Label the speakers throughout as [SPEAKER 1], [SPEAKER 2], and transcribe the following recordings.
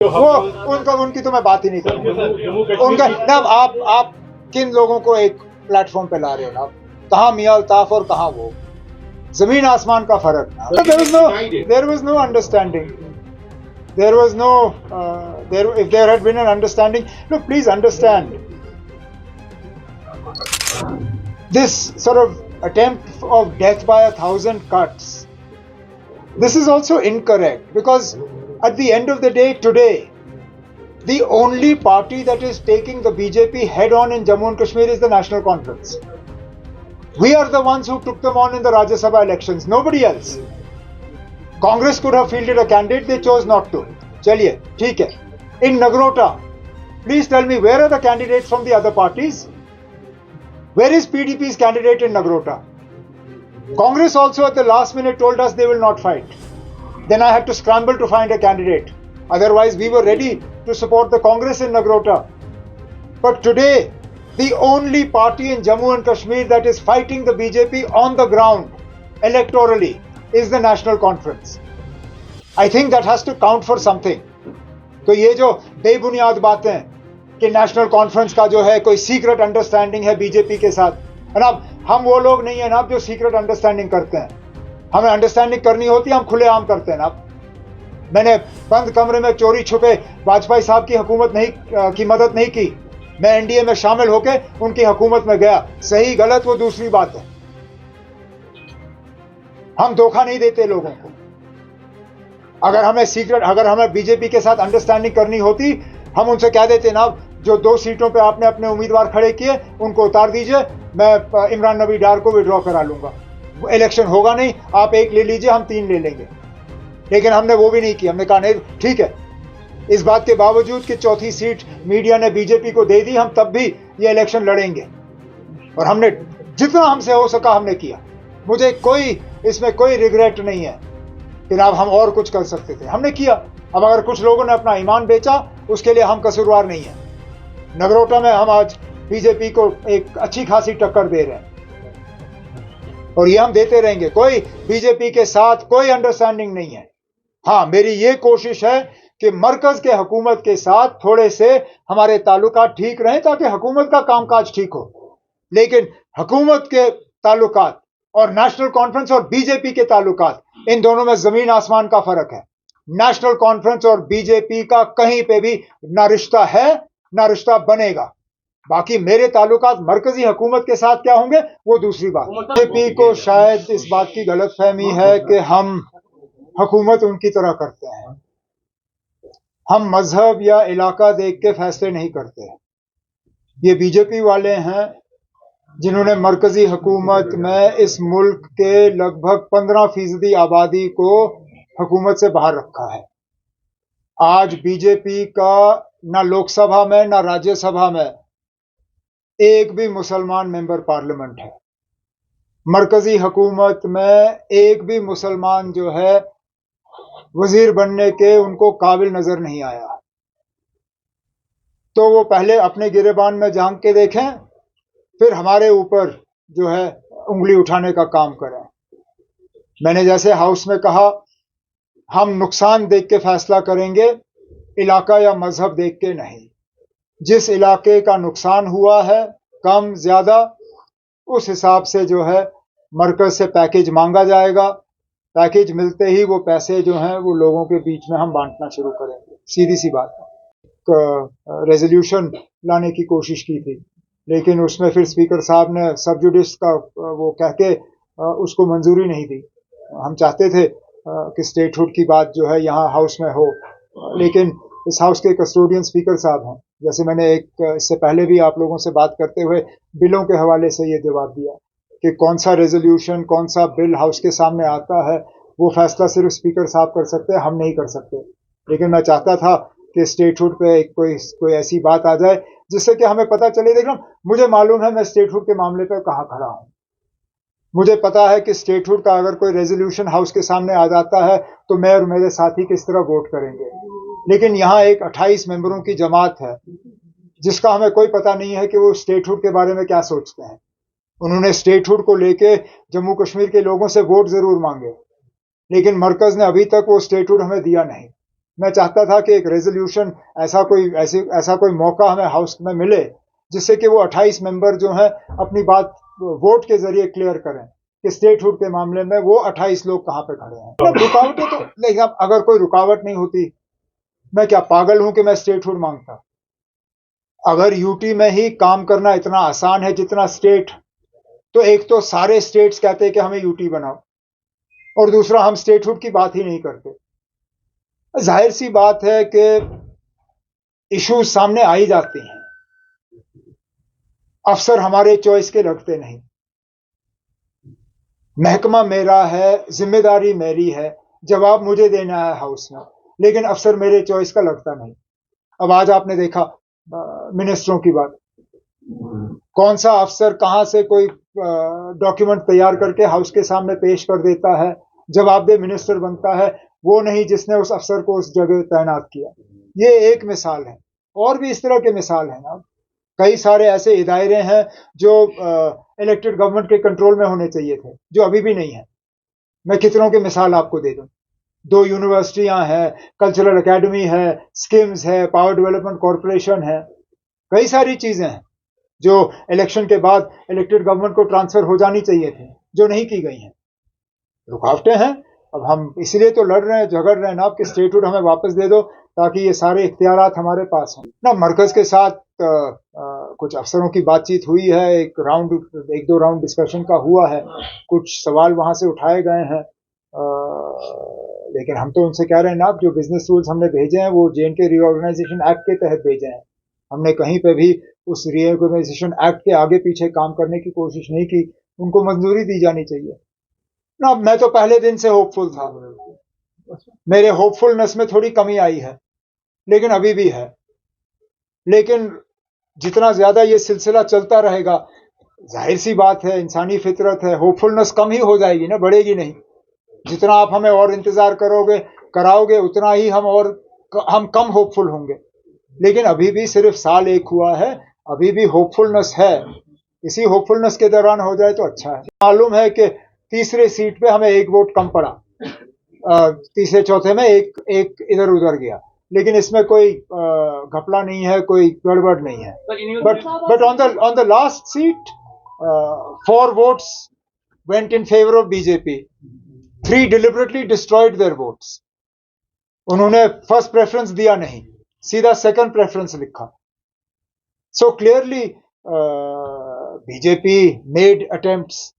[SPEAKER 1] वो उनकी तो मैं बात ही नहीं करूंगा। उनका ना आप किन लोगों को एक प्लेटफॉर्म पे ला रहे हो ना, कहाँ मियां अल्ताफ और कहाँ वो, जमीन आसमान का फर्क ना। There was no understanding. There was no if there had been an understanding. Look, please understand this sort of attempt of death by 1,000 cuts. This is also incorrect, because at the end of the day today, the only party that is taking the BJP head on in Jammu and Kashmir is the National Conference. We are the ones who took them on in the Rajya Sabha elections, nobody else. Congress could have fielded a candidate, they chose not to. Chaliye, theek hai. In Nagrota, please tell me, where are the candidates from the other parties? Where is PDP's candidate in Nagrota? Congress also at the last minute told us they will not fight. Then I had to scramble to find a candidate. Otherwise, we were ready to support the Congress in Nagrota. But today, the only party in Jammu and Kashmir that is fighting the BJP on the ground electorally is the National Conference. I think that has to count for something. तो ये जो बेबुनियाद बातें कि national conference का जो है कोई सीक्रेट अंडरस्टैंडिंग है बीजेपी के साथ, है ना, हम वो लोग नहीं है ना जो सीक्रेट अंडरस्टैंडिंग करते हैं। हमें अंडरस्टैंडिंग करनी होती है, हम खुलेआम करते हैं ना। मैंने बंद कमरे में चोरी छुपे वाजपेयी साहब की हुकूमत की मदद नहीं की। मैं एनडीए में शामिल होकर उनकी हुकूमत में गया। सही गलत वो दूसरी बात है। हम धोखा नहीं देते लोगों को। अगर हमें बीजेपी के साथ अंडरस्टैंडिंग करनी होती, हम उनसे कह देते ना, जो 2 सीटों पे आपने अपने उम्मीदवार खड़े किए उनको उतार दीजिए, मैं इमरान नबी डार को विड्रॉ करा लूंगा। इलेक्शन होगा नहीं, आप 1 ले लीजिए, हम 3 ले लेंगे। लेकिन हमने वो भी नहीं किया। हमने कहा नहीं, ठीक है, इस बात के बावजूद कि 4थी सीट मीडिया ने बीजेपी को दे दी, हम तब भी ये इलेक्शन लड़ेंगे। और हमने जितना हमसे हो सका हमने किया। मुझे इसमें कोई रिग्रेट नहीं है कि अब हम और कुछ कर सकते थे, हमने किया। अब अगर कुछ लोगों ने अपना ईमान बेचा, उसके लिए हम कसूरवार नहीं है। नगरोटा में हम आज बीजेपी को एक अच्छी खासी टक्कर दे रहे हैं और ये हम देते रहेंगे। कोई बीजेपी के साथ कोई अंडरस्टैंडिंग नहीं है। हाँ, मेरी ये कोशिश है कि मरकज के हुकूमत के साथ थोड़े से हमारे ताल्लुकात ठीक रहें ताकि हुकूमत का कामकाज ठीक हो। लेकिन हुकूमत के ताल्लुकात और नेशनल कॉन्फ्रेंस और बीजेपी के ताल्लुकात, इन दोनों में जमीन आसमान का फर्क है। नेशनल कॉन्फ्रेंस और बीजेपी का कहीं पे भी ना रिश्ता है ना रिश्ता बनेगा। बाकी मेरे ताल्लुकात मरकजी हुकूमत के साथ क्या होंगे वो दूसरी बात। बीजेपी को शायद इस बात की गलतफहमी है कि हम हुकूमत उनकी तरह करते हैं। हम मजहब या इलाका देख के फैसले नहीं करते। ये बीजेपी वाले हैं जिन्होंने मरकजी हुकूमत में इस मुल्क के लगभग 15% आबादी को हुकूमत से बाहर रखा है। आज बीजेपी का ना लोकसभा में ना राज्यसभा में एक भी मुसलमान मेंबर पार्लियामेंट है। मरकजी हुकूमत में एक भी मुसलमान जो है वजीर बनने के उनको काबिल नजर नहीं आया। तो वो पहले अपने गिरेबान में झांक के देखें, फिर हमारे ऊपर जो है उंगली उठाने का काम करें। मैंने जैसे हाउस में कहा, हम नुकसान देख के फैसला करेंगे, इलाका या मजहब देख के नहीं। जिस इलाके का नुकसान हुआ है, कम ज्यादा, उस हिसाब से जो है मरकज से पैकेज मांगा जाएगा। पैकेज मिलते ही वो पैसे जो हैं वो लोगों के बीच में हम बांटना शुरू करेंगे। सीधी सी बात है। रेजोल्यूशन लाने की कोशिश की थी, लेकिन उसमें फिर स्पीकर साहब ने सब जुडिस का वो कह के उसको मंजूरी नहीं दी। हम चाहते थे कि स्टेटहुड की बात जो है यहाँ हाउस में हो, लेकिन इस हाउस के कस्टोडियन स्पीकर साहब हैं। जैसे मैंने इससे पहले भी आप लोगों से बात करते हुए बिलों के हवाले से ये जवाब दिया कि कौन सा रेजोल्यूशन, कौन सा बिल हाउस के सामने आता है, वो फैसला सिर्फ स्पीकर साहब कर सकते हैं, हम नहीं कर सकते। लेकिन मैं चाहता था कि स्टेटहुड पे कोई ऐसी बात आ जाए जिससे कि हमें पता चले। देखना, मुझे मालूम है मैं स्टेटहुड के मामले पर कहाँ खड़ा हूँ। मुझे पता है कि स्टेटहुड का अगर कोई रेजोल्यूशन हाउस के सामने आ जाता है तो मैं और मेरे साथी किस तरह वोट करेंगे। लेकिन यहाँ एक 28 मेंबरों की जमात है जिसका हमें कोई पता नहीं है कि वो स्टेटहुड के बारे में क्या सोचते हैं। उन्होंने स्टेटहुड को लेके जम्मू कश्मीर के लोगों से वोट जरूर मांगे, लेकिन मरकज ने अभी तक वो स्टेटहुड हमें दिया नहीं। मैं चाहता था कि एक रेजोल्यूशन ऐसा कोई मौका हमें हाउस में मिले जिससे कि वो 28 मेंबर जो हैं अपनी बात वोट के जरिए क्लियर करें कि स्टेटहुड के मामले में वो 28 लोग कहां पे खड़े हैं। मतलब रुकावटें तो लेकिन अगर कोई रुकावट नहीं होती, मैं क्या पागल हूं कि मैं स्टेटहुड मांगता? अगर यूटी में ही काम करना इतना आसान है जितना स्टेट, तो एक तो सारे स्टेट्स कहते हैं कि हमें यूटी बनाओ, और दूसरा हम स्टेटहुड की बात ही नहीं करते। जाहिर सी बात है कि इश्यूज सामने आ ही जाते हैं, अफसर हमारे चॉइस के लगते नहीं। महकमा मेरा है, जिम्मेदारी मेरी है, जवाब मुझे देना है हाउस में, लेकिन अफसर मेरे चॉइस का लगता नहीं। अब आज आपने देखा मिनिस्टरों की बात, कौन सा अफसर कहां से कोई डॉक्यूमेंट तैयार करके हाउस के सामने पेश कर देता है, जवाबदेह मिनिस्टर बनता है वो नहीं जिसने उस अफसर को उस जगह तैनात किया। ये एक मिसाल है, और भी इस तरह के मिसाल है ना। कई सारे ऐसे इदारे हैं जो इलेक्टेड गवर्नमेंट के कंट्रोल में होने चाहिए थे, जो अभी भी नहीं है। मैं कितनों की मिसाल आपको दे दूं। 2 यूनिवर्सिटियां हैं, कल्चरल एकेडमी है, स्किम्स है, पावर डेवलपमेंट कॉरपोरेशन है, कई सारी चीजें हैं जो इलेक्शन के बाद इलेक्टेड गवर्नमेंट को ट्रांसफर हो जानी चाहिए थी, जो नहीं की गई हैं। रुकावटें हैं। अब हम इसलिए तो लड़ रहे हैं, झगड़ रहे हैं ना कि स्टेटहुड हमें वापस दे दो ताकि ये सारे इख्तियारात हमारे पास हों ना। मरकज के साथ कुछ अफसरों की बातचीत हुई है, एक दो राउंड डिस्कशन का हुआ है, कुछ सवाल वहां से उठाए गए हैं, लेकिन हम तो उनसे कह रहे हैं ना, जो बिजनेस रूल्स हमने भेजे हैं वो J&K रीऑर्गेनाइजेशन एक्ट के तहत भेजे हैं। हमने कहीं पे भी उस रीऑर्गेनाइजेशन एक्ट के आगे पीछे काम करने की कोशिश नहीं की। उनको मंजूरी दी जानी चाहिए ना। मैं तो पहले दिन से होपफुल था, मेरे होपफुलनेस में थोड़ी कमी आई है, लेकिन अभी भी है। लेकिन जितना ज्यादा ये सिलसिला चलता रहेगा, जाहिर सी बात है, इंसानी फितरत है, होपफुलनेस कम ही हो जाएगी ना, बढ़ेगी नहीं। जितना आप हमें और इंतजार कराओगे उतना ही हम कम होपफुल होंगे। लेकिन अभी भी सिर्फ साल एक हुआ है, अभी भी होपफुलनेस है। इसी होपफुलनेस के दौरान हो जाए तो अच्छा है। मालूम है कि तीसरे सीट पे हमें एक वोट कम पड़ा, तीसरे चौथे में एक इधर उधर गया, लेकिन इसमें कोई घपला नहीं है, कोई गड़बड़ नहीं है। But on the last seat 4 votes went in favor of BJP, 3 deliberately destroyed their votes. उन्होंने फर्स्ट प्रेफरेंस दिया नहीं, सीधा सेकंड प्रेफरेंस लिखा। So clearly BJP made attempts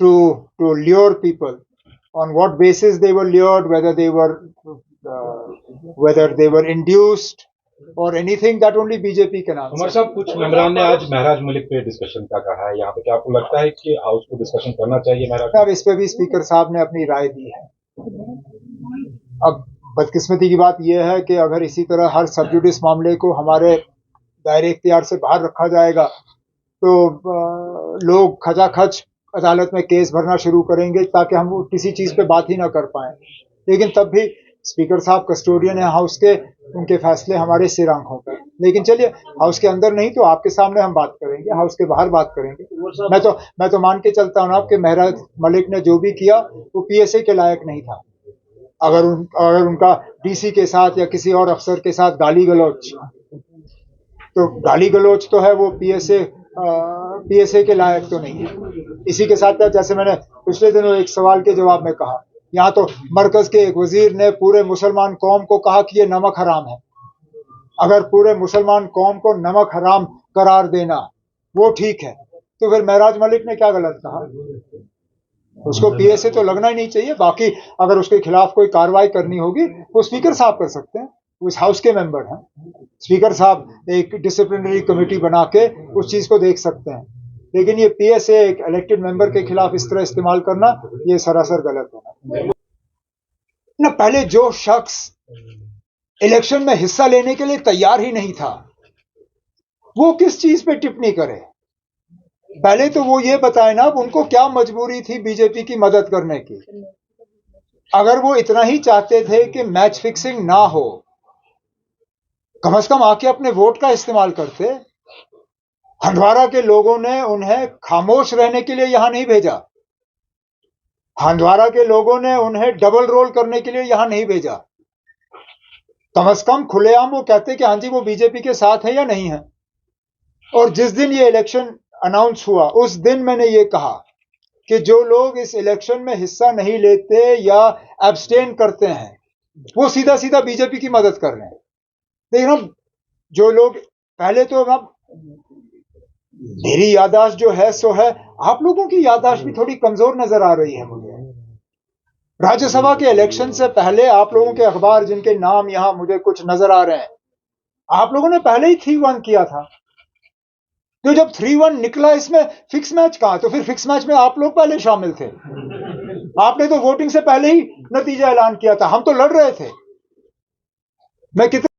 [SPEAKER 1] to lure people. On what basis they were lured, whether they were induced or anything, that only BJP can answer.
[SPEAKER 2] Umar साहब, कुछ मेंबरान ने आज महराज मलिक पे डिस्कशन का कहा है, यहाँ पे क्या आपको लगता है कि हाउस को डिस्कशन करना चाहिए महराज?
[SPEAKER 1] अब इस पे भी स्पीकर साहब ने अपनी राय दी है। अब बदकिस्मती की बात यह है कि अगर इसी तरह हर सबजुडिस मामले को हमारे दायरे इख्तियार से बाहर रखा जाएगा तो लोग खचाखच अदालत में केस भरना शुरू करेंगे ताकि हम किसी चीज पे बात ही ना कर पाए। लेकिन तब भी स्पीकर साहब कस्टोडियन है हाउस के, उनके फैसले हमारे सिर आंखों पर। लेकिन चलिए, हाउस के अंदर नहीं तो आपके सामने हम बात करेंगे, हाउस के बाहर बात करेंगे। मैं तो मान के चलता हूँ ना कि महराज मलिक ने जो भी किया वो PSA के लायक नहीं था। अगर उनका DC के साथ या किसी और अफसर के साथ गाली गलोच तो है, वो PSA के लायक तो नहीं है। इसी के साथ जैसे मैंने पिछले दिनों एक सवाल के जवाब में कहा, यहाँ तो मरकज के एक वजीर ने पूरे मुसलमान कौम को कहा कि ये नमक हराम है। अगर पूरे मुसलमान कौम को नमक हराम करार देना वो ठीक है, तो फिर महराज मलिक ने क्या गलत कहा? उसको PSA तो लगना ही नहीं चाहिए। बाकी अगर उसके खिलाफ कोई कार्रवाई करनी होगी वो स्पीकर साहब कर सकते हैं, वो इस हाउस के मेंबर हैं। स्पीकर साहब एक डिसिप्लिनरी कमेटी बना के उस चीज को देख सकते हैं। लेकिन ये PSA एक इलेक्टेड मेंबर के खिलाफ इस तरह इस्तेमाल करना, ये सरासर गलत होना ना। पहले जो शख्स इलेक्शन में हिस्सा लेने के लिए तैयार ही नहीं था, वो किस चीज पे टिप्पणी करे? पहले तो वो ये बताए ना, उनको क्या मजबूरी थी बीजेपी की मदद करने की। अगर वो इतना ही चाहते थे कि मैच फिक्सिंग ना हो, कम से कम आके अपने वोट का इस्तेमाल करते। हंदवाड़ा के लोगों ने उन्हें खामोश रहने के लिए यहां नहीं भेजा, हंदवाड़ा के लोगों ने उन्हें डबल रोल करने के लिए यहां नहीं भेजा। कम से कम खुलेआम वो कहते कि हाँ जी वो बीजेपी के साथ है या नहीं है। और जिस दिन ये इलेक्शन अनाउंस हुआ उस दिन मैंने ये कहा कि जो लोग इस इलेक्शन में हिस्सा नहीं लेते या एब्सटेन करते हैं वो सीधा सीधा बीजेपी की मदद कर रहे हैं। देखना जो लोग पहले तो ना, मेरी याददाश्त जो है सो है, आप लोगों की याददाश्त भी थोड़ी कमजोर नजर आ रही है मुझे। राज्यसभा के इलेक्शन से पहले आप लोगों के अखबार जिनके नाम यहां मुझे कुछ नजर आ रहे हैं, आप लोगों ने पहले ही 3-1 किया था। तो जब 3-1 निकला इसमें फिक्स मैच कहां? तो फिर फिक्स मैच में आप लोग पहले शामिल थे। आपने तो वोटिंग से पहले ही नतीजा ऐलान किया था। हम तो लड़ रहे थे। मैं कितने